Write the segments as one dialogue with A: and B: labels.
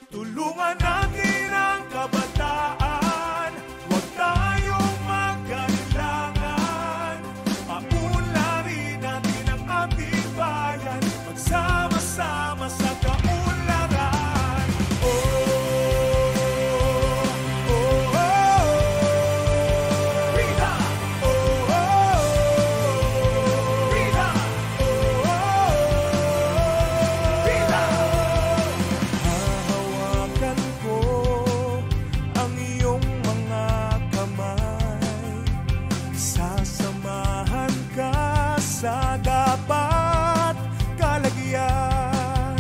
A: Tulungan natin ang kabataan, huwag tayong magkailangan. Paunlarin natin ang ating bayan, magsama-sama sa kaunlaran. Rita! Rita! Rita! Hahawakan ko ang iyong mga kamay, sasamahan ka sa dapat kalagyan.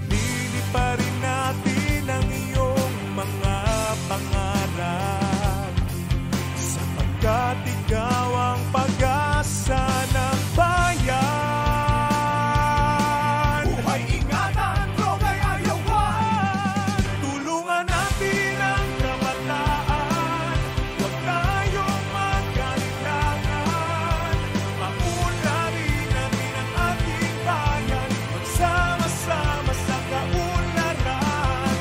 A: Liliparin natin ang iyong mga pangarap, sapagkat ikaw ang pag-asa ng bayan. Buhay ingatan, droga'y ayawan. Tulungan natin ang kabataan, huwag tayong magkailangan. Paunlarin natin ang ating bayan, magsama-sama sa kaunlaran.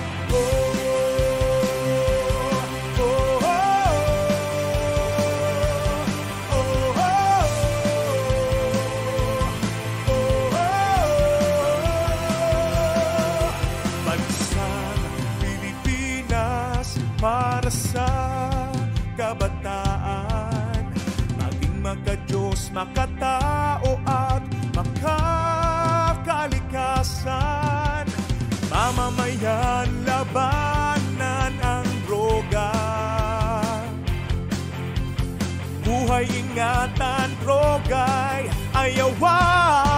A: Bansang Pilipinas para sa kabataan, maging makadiyos, makatao at makakalikasan. Mamamayan, labanan ang droga. Buhay ingatan, droga'y ayawan.